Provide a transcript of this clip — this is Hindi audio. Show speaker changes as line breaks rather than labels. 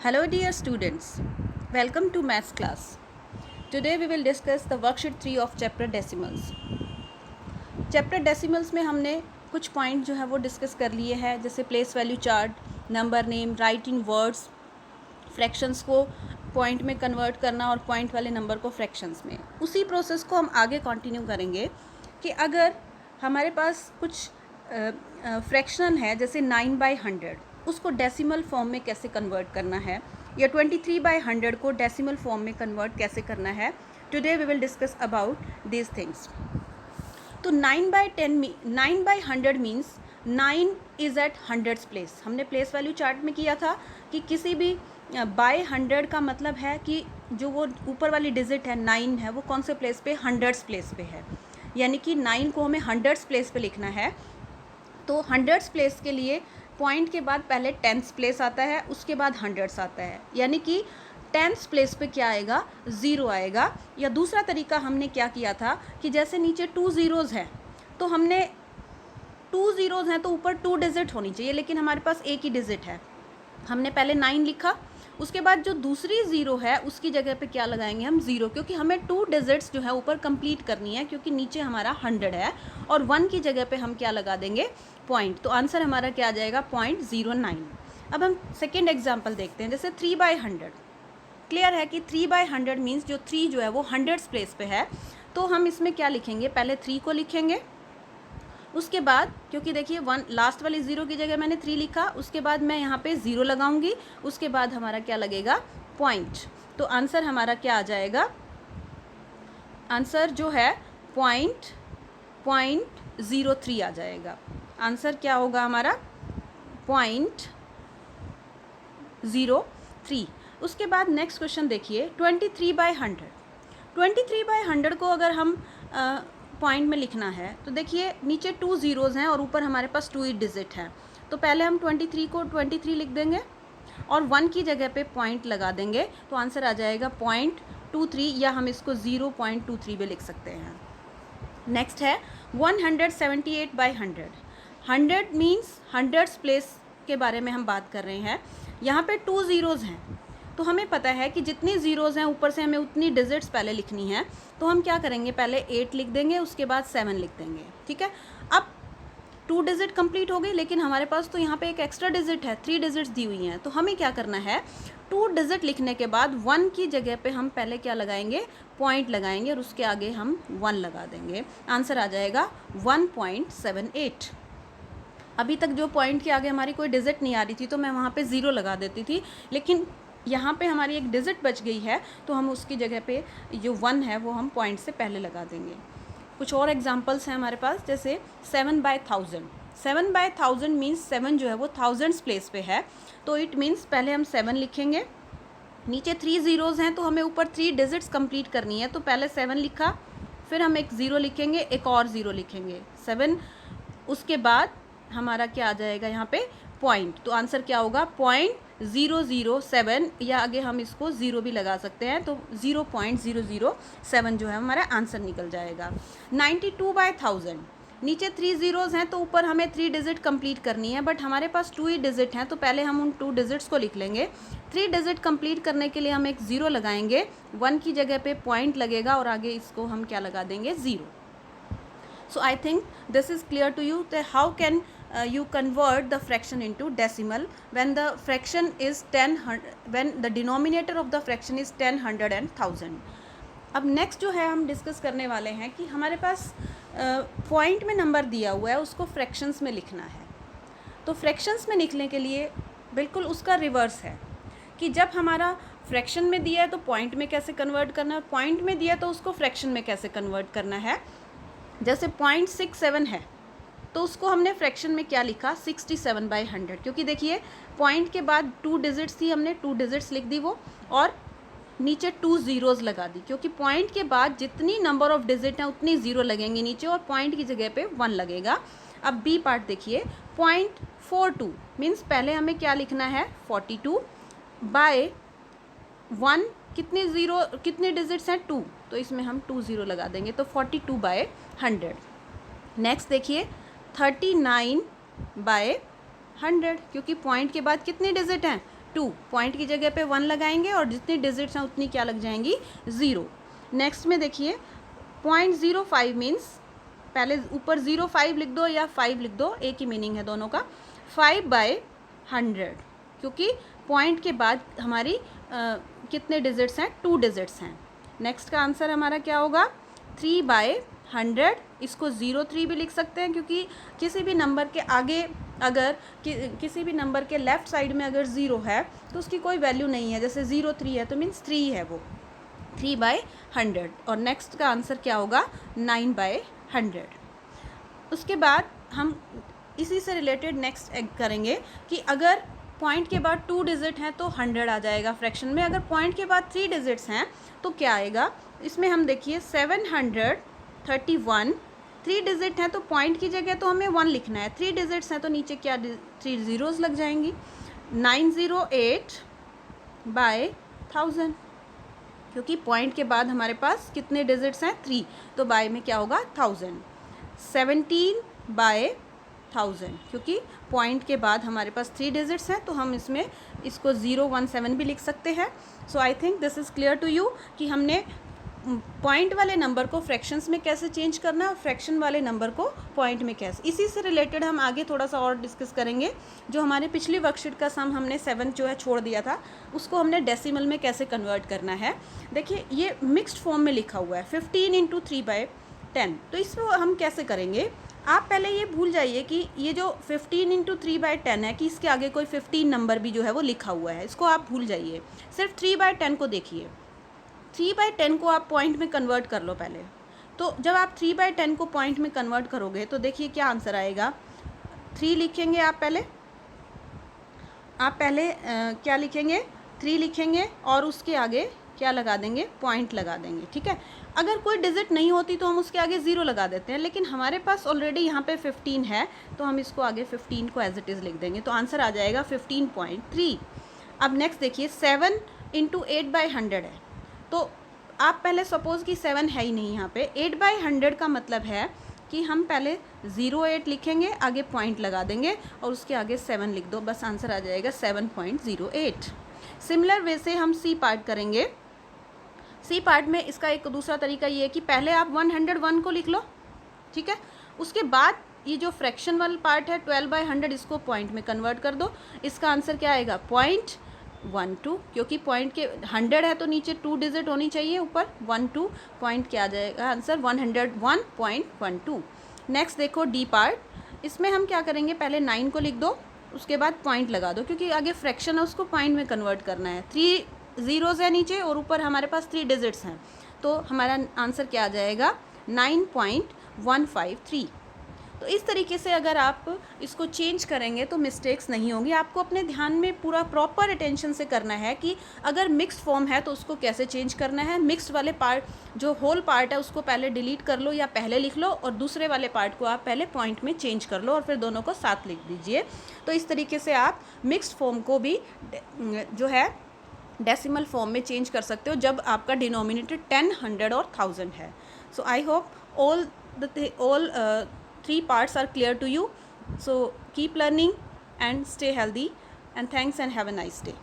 Hello dear students, welcome to maths class. Today we will discuss the worksheet 3 of chapter decimals. Chapter decimals में हमने कुछ पॉइंट जो है वो डिस्कस कर लिए हैं, जैसे place value chart, number name, writing words, fractions को पॉइंट में कन्वर्ट करना और पॉइंट वाले नंबर को फ्रैक्शंस में। उसी प्रोसेस को हम आगे कंटिन्यू करेंगे कि अगर हमारे पास कुछ फ्रैक्शनल है जैसे 9/100, उसको डेसिमल फॉर्म में कैसे कन्वर्ट करना है, या 23/100 को डेसिमल फॉर्म में कन्वर्ट कैसे करना है। Today we will discuss about these things. तो 9/100 means 9 is at hundreds place. हमने प्लेस वैल्यू चार्ट में किया था कि किसी भी बाय 100 का मतलब है कि जो वो ऊपर वाली डिजिट है 9 है, वो कौन से प्लेस पे, हंड्रेड्स प्लेस पे है। यानी कि 9 को हमें हंड्रेड्स प्लेस पे लिखना है। तो हंड्रेड्स प्लेस के लिए पॉइंट के बाद पहले टेंथ्स प्लेस आता है, उसके बाद हंड्रेड्स आता है। यानी कि टेंथ्स प्लेस पे क्या आएगा, 0 आएगा। या दूसरा तरीका हमने क्या किया था कि जैसे नीचे 2 ज़ीरोज़ हैं, तो हमने 2 ज़ीरोज़ हैं तो ऊपर 2 डिजिट होनी चाहिए, लेकिन हमारे पास एक ही डिजिट है। हमने पहले 9 लिखा, उसके बाद जो दूसरी 0 है उसकी जगह पे क्या लगाएंगे हम, 0, क्योंकि हमें 2 डिजिट्स जो है ऊपर कंप्लीट करनी है, क्योंकि नीचे हमारा 100 है और 1 की जगह पे हम क्या लगा देंगे, पॉइंट। तो आंसर हमारा क्या आ जाएगा, 0.09। अब हम सेकेंड एग्जाम्पल देखते हैं, जैसे 3/100। क्लियर है कि 3/100 मीन्स जो 3 जो है वो हंड्रेड्स प्लेस पे है। तो हम इसमें क्या लिखेंगे, पहले 3 को लिखेंगे, उसके बाद क्योंकि देखिए 1 लास्ट वाली 0 की जगह मैंने 3 लिखा, उसके बाद मैं यहाँ पे 0 लगाऊंगी, उसके बाद हमारा क्या लगेगा, पॉइंट। तो आंसर हमारा क्या आ जाएगा, आंसर जो है .03 आ जाएगा। आंसर क्या होगा हमारा, 0.03। उसके बाद नेक्स्ट क्वेश्चन देखिए, 23/100। 23/100 को अगर हम पॉइंट में लिखना है तो देखिए नीचे 2 ज़ीरोज़ हैं और ऊपर हमारे पास 2 ही डिजिट हैं। तो पहले हम 23 को 23 लिख देंगे और 1 की जगह पे पॉइंट लगा देंगे, तो आंसर आ जाएगा 0.23, या हम इसको 0.23 भी लिख सकते हैं। नेक्स्ट है 178/100। 100 मीन्स हंड्रेड्स प्लेस के बारे में हम बात कर रहे हैं। यहाँ पे 2 ज़ीरोज़ हैं, तो हमें पता है कि जितनी ज़ीरोज़ हैं ऊपर से हमें उतनी डिजिट्स पहले लिखनी है। तो हम क्या करेंगे, पहले 8 लिख देंगे, उसके बाद 7 लिख देंगे। ठीक है, अब 2 डिजिट कंप्लीट हो गई, लेकिन हमारे पास तो यहाँ पे एक एक्स्ट्रा डिजिट है, 3 डिजिट्स दी हुई हैं। तो हमें क्या करना है, 2 डिजिट लिखने के बाद 1 की जगह पे हम पहले क्या लगाएंगे, पॉइंट लगाएंगे और उसके आगे हम 1 लगा देंगे। आंसर आ जाएगा 1.78। अभी तक जो पॉइंट के आगे हमारी कोई डिजिट नहीं आ रही थी तो मैं वहाँ पे 0 लगा देती थी, लेकिन यहाँ पे हमारी एक डिजिट बच गई है, तो हम उसकी जगह पे जो 1 है वो हम पॉइंट से पहले लगा देंगे। कुछ और एग्जांपल्स हैं हमारे पास, जैसे 7/1000। 7/1000 मीन्स 7 जो है वो थाउजेंड्स प्लेस पे है, तो इट मीन्स पहले हम 7 लिखेंगे। नीचे 3 ज़ीरोज़ हैं तो हमें ऊपर 3 डिजिट्स कंप्लीट करनी है, तो पहले 7 लिखा, फिर हम एक 0 लिखेंगे, एक और 0 लिखेंगे, 7, उसके बाद हमारा क्या आ जाएगा यहाँ पे, पॉइंट। तो आंसर क्या होगा, 0.007, या आगे हम इसको 0 भी लगा सकते हैं, तो 0.007 जो है हमारा आंसर निकल जाएगा। 92/1000। नीचे 3 ज़ीरोज़ हैं तो ऊपर हमें 3 डिजिट कंप्लीट करनी है, बट हमारे पास 2 ही डिजिट हैं, तो पहले हम उन 2 डिजिट्स को लिख लेंगे। 3 डिजिट कंप्लीट करने के लिए हम एक 0 लगाएंगे, 1 की जगह पे पॉइंट लगेगा और आगे इसको हम क्या लगा देंगे, 0। So I think this is clear to you that how can you convert the fraction into decimal when the fraction is 10, when the denominator of the fraction is 10, 100 and 1000. अब नेक्स्ट जो है हम डिस्कस करने वाले हैं कि हमारे पास पॉइंट में नंबर दिया हुआ है, उसको फ्रैक्शंस में लिखना है। तो फ्रैक्शंस में लिखने के लिए बिल्कुल उसका रिवर्स है कि जब हमारा फ्रैक्शन में दिया है तो पॉइंट में कैसे कन्वर्ट करना है, पॉइंट में दिया तो उसको फ्रैक्शन में कैसे कन्वर्ट करना है। जैसे 0.67 है तो उसको हमने फ्रैक्शन में क्या लिखा, 67/100, क्योंकि देखिए पॉइंट के बाद 2 डिजिट्स थी, हमने 2 डिजिट्स लिख दी वो, और नीचे 2 ज़ीरोज़ लगा दी, क्योंकि पॉइंट के बाद जितनी नंबर ऑफ डिजिट हैं उतनी 0 लगेंगे नीचे और पॉइंट की जगह पे 1 लगेगा। अब बी पार्ट देखिए, 0.42 मीन्स पहले हमें क्या लिखना है, 42/1, कितने डिजिट्स हैं, 2, तो इसमें हम 2 0 लगा देंगे, तो 42/100। नेक्स्ट देखिए 39/100, क्योंकि पॉइंट के बाद कितने डिजिट हैं, 2, पॉइंट की जगह पे 1 लगाएंगे और जितनी डिजिट्स हैं उतनी क्या लग जाएंगी 0। नेक्स्ट में देखिए 0.05 मीन्स पहले ऊपर 0.5 लिख दो या 5 लिख दो, एक ही मीनिंग है दोनों का। 5/100 क्योंकि पॉइंट के बाद हमारी कितने डिजिट्स हैं, 2 डिजिट्स हैं। नेक्स्ट का आंसर हमारा क्या होगा 3/100। इसको 03 भी लिख सकते हैं क्योंकि किसी भी नंबर के आगे अगर किसी भी नंबर के लेफ़्ट साइड में अगर 0 है तो उसकी कोई वैल्यू नहीं है, जैसे 03 है तो मीन्स 3 है वो, 3/100। और नेक्स्ट का आंसर क्या होगा 9/100। उसके बाद हम इसी से रिलेटेड नेक्स्ट करेंगे कि अगर पॉइंट के बाद 2 डिजिट हैं तो 100 आ जाएगा फ्रैक्शन में। अगर पॉइंट के बाद 3 डिजिट्स हैं तो क्या आएगा, इसमें हम देखिए 731, 3 डिजिट हैं तो पॉइंट की जगह तो हमें 1 लिखना है, 3 डिजिट्स हैं तो नीचे क्या 3 ज़ीरोज़ लग जाएंगी। 908/1000 क्योंकि पॉइंट के बाद हमारे पास कितने डिजिट्स हैं 3, तो बाय में क्या होगा 1000। 17/1000 क्योंकि पॉइंट के बाद हमारे पास 3 डिजिट्स हैं तो हम इसमें इसको 017 भी लिख सकते हैं। So I think this is clear to you कि हमने पॉइंट वाले नंबर को फ्रैक्शंस में कैसे चेंज करना है और फ्रैक्शन वाले नंबर को पॉइंट में कैसे। इसी से रिलेटेड हम आगे थोड़ा सा और डिस्कस करेंगे। जो हमारे पिछली वर्कशीट का सम हमने 7 जो है छोड़ दिया था, उसको हमने डेसिमल में कैसे कन्वर्ट करना है। देखिए ये मिक्स्ड फॉर्म में लिखा हुआ है 15 × 3/10, तो इसको हम कैसे करेंगे। आप पहले ये भूल जाइए कि ये जो 15 × 3/10 है कि इसके आगे कोई 15 नंबर भी जो है वो लिखा हुआ है, इसको आप भूल जाइए। सिर्फ 3/10 को देखिए, 3/10 को आप पॉइंट में कन्वर्ट कर लो पहले। तो जब आप 3/10 को पॉइंट में कन्वर्ट करोगे तो देखिए क्या आंसर आएगा। 3 लिखेंगे आप पहले क्या लिखेंगे 3 लिखेंगे और उसके आगे क्या लगा देंगे, पॉइंट लगा देंगे, ठीक है। अगर कोई डिजिट नहीं होती तो हम उसके आगे 0 लगा देते हैं, लेकिन हमारे पास ऑलरेडी यहाँ पे 15 है तो हम इसको आगे 15 को एज इट इज़ लिख देंगे, तो आंसर आ जाएगा 15.3। अब नेक्स्ट देखिए 7 × 8/100 है, तो आप पहले सपोज़ कि 7 है ही नहीं यहाँ पे, 8/100 का मतलब है कि हम पहले 08 लिखेंगे, आगे पॉइंट लगा देंगे और उसके आगे 7 लिख दो, बस आंसर आ जाएगा 7.08। सिमिलर वे से हम सी पार्ट करेंगे। सी पार्ट में इसका एक दूसरा तरीका ये है कि पहले आप 101 को लिख लो, ठीक है। उसके बाद ये जो फ्रैक्शन वाला पार्ट है 12/100 इसको पॉइंट में कन्वर्ट कर दो। इसका आंसर क्या आएगा 0.12, क्योंकि पॉइंट के 100 है तो नीचे 2 डिजिट होनी चाहिए, ऊपर 12 पॉइंट क्या आ जाएगा आंसर 101.12। नेक्स्ट देखो डी पार्ट, इसमें हम क्या करेंगे पहले 9 को लिख दो, उसके बाद पॉइंट लगा दो, क्योंकि आगे फ्रैक्शन है उसको पॉइंट में कन्वर्ट करना है। 3 ज़ीरोज़ है नीचे और ऊपर हमारे पास 3 डिजिट्स हैं, तो हमारा आंसर क्या आ जाएगा 9.153। तो इस तरीके से अगर आप इसको चेंज करेंगे तो मिस्टेक्स नहीं होंगी। आपको अपने ध्यान में पूरा प्रॉपर अटेंशन से करना है कि अगर मिक्स्ड फॉर्म है तो उसको कैसे चेंज करना है। मिक्स्ड वाले पार्ट जो होल पार्ट है उसको पहले डिलीट कर लो या पहले लिख लो, और दूसरे वाले पार्ट को आप पहले पॉइंट में चेंज कर लो और फिर दोनों को साथ लिख दीजिए। तो इस तरीके से आप मिक्स्ड फॉर्म को भी जो है डेसिमल फॉर्म में चेंज कर सकते हो जब आपका डिनोमिनेटर 10, 100 और 1000 है। सो I hope all 3 parts are clear to you. So keep learning and stay healthy, and thanks and have a nice day.